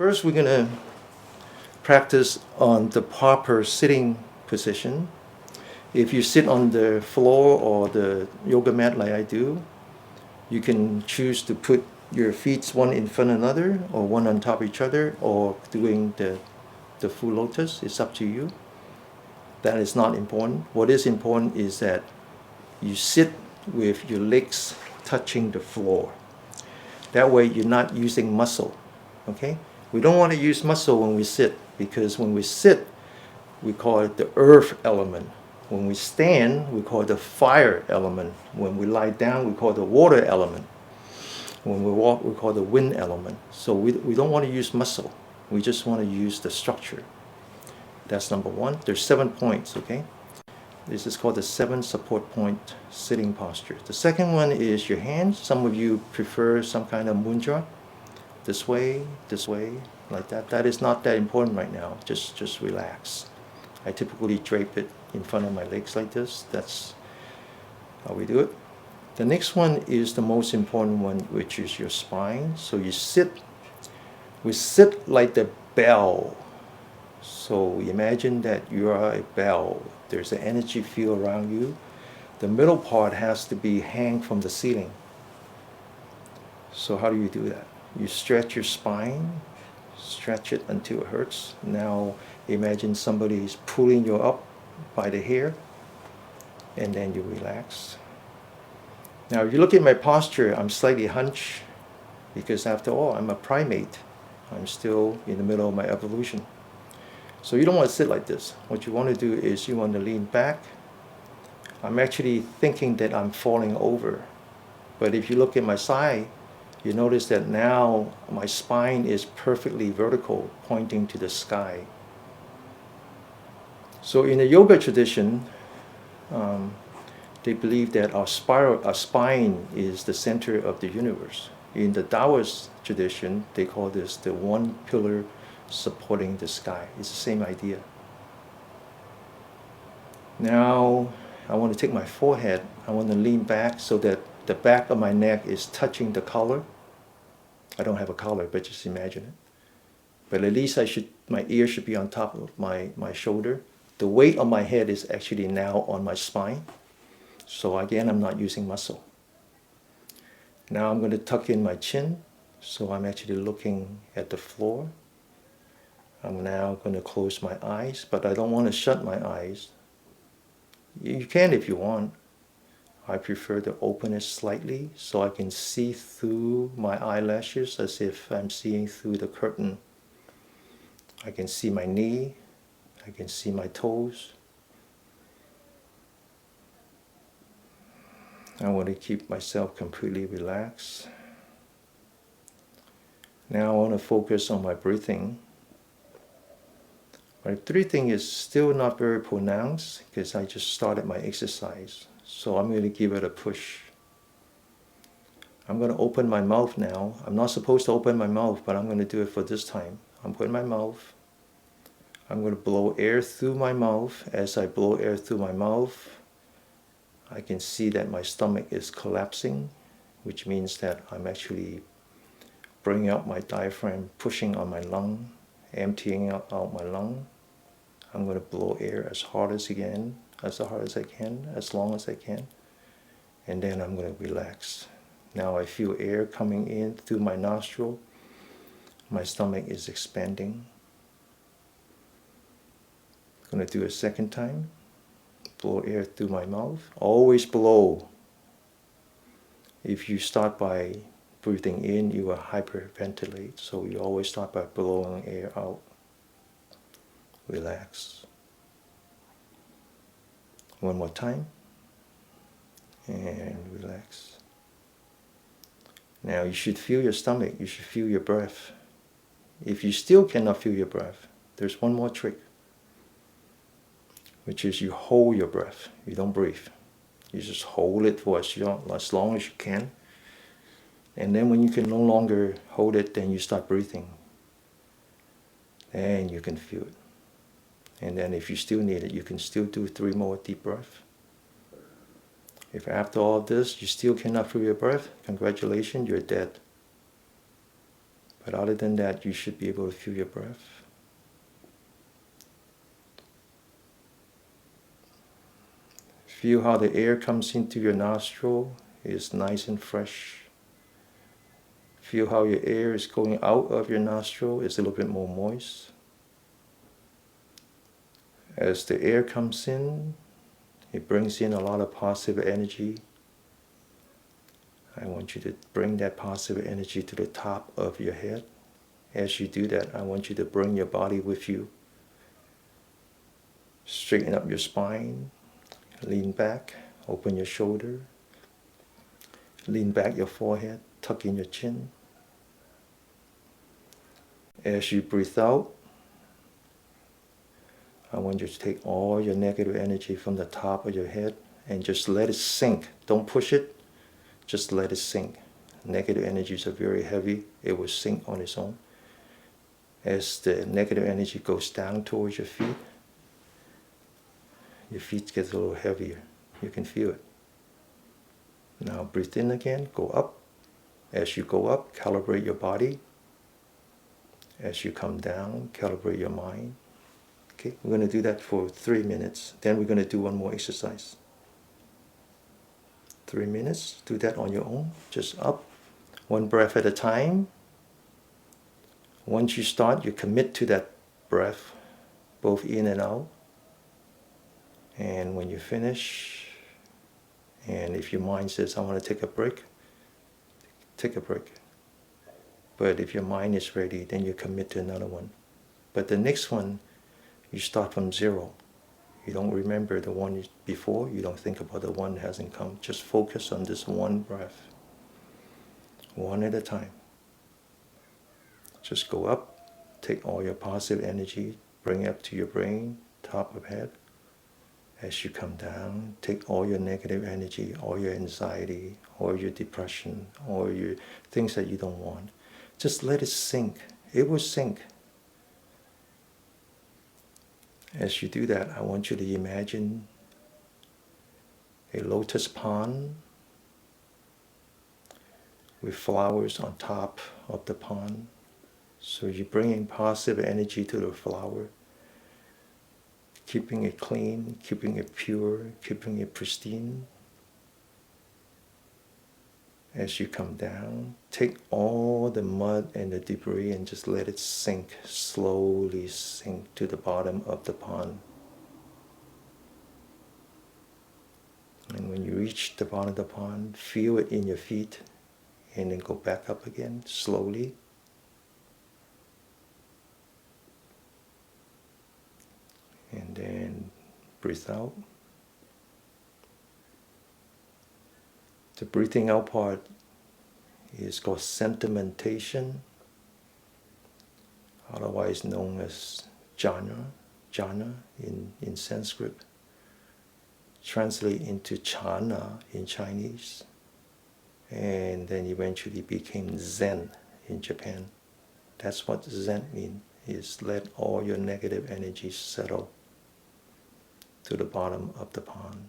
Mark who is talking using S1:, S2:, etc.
S1: First, we're going to practice on the proper sitting position. If you sit on the floor or the yoga mat like I do, you can choose to put your feet one in front of another or one on top of each other or doing the full lotus. It's up to you. That is not important. What is important is that you sit with your legs touching the floor. That way you're not using muscle, okay? We don't want to use muscle when we sit, because when we sit, we call it the earth element. When we stand, we call it the fire element. When we lie down, we call it the water element. When we walk, we call it the wind element. So we don't want to use muscle. We just want to use the structure. That's number one. There's 7 points, okay? This is called the 7 support point sitting posture. The second one is your hands. Some of you prefer some kind of mudra. This way, like that. That is not that important right now. Just relax. I typically drape it in front of my legs like this. That's how we do it. The next one is the most important one, which is your spine. So you sit. We sit like the bell. So imagine that you are a bell. There's an energy field around you. The middle part has to be hang from the ceiling. So how do you do that? You stretch your spine, stretch it until it hurts. Now imagine somebody is pulling you up by the hair, and then you relax. Now if you look at my posture, I'm slightly hunched because after all, I'm a primate. I'm still in the middle of my evolution. So you don't want to sit like this. What you want to do is you want to lean back. I'm actually thinking that I'm falling over. But if you look at my side, you notice that now my spine is perfectly vertical, pointing to the sky. So in the yoga tradition, they believe that our spine is the center of the universe. In the Taoist tradition, they call this the one pillar supporting the sky. It's the same idea. Now, I want to take my forehead, I want to lean back so that the back of my neck is touching the collar. I don't have a collar, but just imagine it. But at least my ear should be on top of my shoulder. The weight of my head is actually now on my spine. So again, I'm not using muscle. Now I'm going to tuck in my chin, so I'm actually looking at the floor. I'm now going to close my eyes, but I don't want to shut my eyes. You can if you want. I prefer to open it slightly so I can see through my eyelashes as if I'm seeing through the curtain. I can see my knee. I can see my toes. I want to keep myself completely relaxed. Now I want to focus on my breathing. My breathing is still not very pronounced because I just started my exercise. So I'm going to give it a push. I'm going to open my mouth now. I'm not supposed to open my mouth, but I'm going to do it for this time. I'm putting my mouth. I'm going to blow air through my mouth. As I blow air through my mouth, I can see that my stomach is collapsing, which means that I'm actually bringing up my diaphragm, pushing on my lung, emptying out my lung. I'm going to blow air as hard as I can, as long as I can. And then I'm going to relax. Now I feel air coming in through my nostril. My stomach is expanding. I'm going to do a second time. Blow air through my mouth. Always blow. If you start by breathing in, you will hyperventilate. So you always start by blowing air out. Relax. One more time. And relax. Now you should feel your stomach. You should feel your breath. If you still cannot feel your breath, there's one more trick, which is you hold your breath. You don't breathe. You just hold it for as long as you can. And then when you can no longer hold it, then you start breathing. Then you can feel it. And then if you still need it, you can still do 3 more deep breaths. If after all this you still cannot feel your breath, congratulations, you're dead. But other than that, you should be able to feel your breath. Feel how the air comes into your nostril is nice and fresh. Feel how your air is going out of your nostril is a little bit more moist. As the air comes in, it brings in a lot of positive energy. I want you to bring that positive energy to the top of your head. As you do that, I want you to bring your body with you. Straighten up your spine, lean back, open your shoulder, lean back your forehead, tuck in your chin. As you breathe out, I want you to take all your negative energy from the top of your head and just let it sink. Don't push it, just let it sink. Negative energies are very heavy. It will sink on its own. As the negative energy goes down towards your feet get a little heavier. You can feel it. Now breathe in again, go up. As you go up, calibrate your body. As you come down, calibrate your mind. Okay, we're going to do that for 3 minutes. Then we're going to do one more exercise. 3 minutes, do that on your own. Just up, one breath at a time. Once you start, you commit to that breath, both in and out. And when you finish, and if your mind says, I want to take a break, take a break. But if your mind is ready, then you commit to another one. But the next one, you start from zero. You don't remember the one before. You don't think about the one that hasn't come. Just focus on this one breath. One at a time. Just go up. Take all your positive energy. Bring it up to your brain, top of head. As you come down, take all your negative energy, all your anxiety, all your depression, all your things that you don't want. Just let it sink. It will sink. As you do that, I want you to imagine a lotus pond with flowers on top of the pond. So you're bringing positive energy to the flower, keeping it clean, keeping it pure, keeping it pristine. As you come down, take all the mud and the debris and just let it sink, slowly sink to the bottom of the pond. And when you reach the bottom of the pond, feel it in your feet and then go back up again, slowly. And then breathe out. The breathing out part is called sentimentation, otherwise known as jhana in Sanskrit. Translate into chana in Chinese, and then eventually became Zen in Japan. That's what Zen means, is let all your negative energies settle to the bottom of the pond.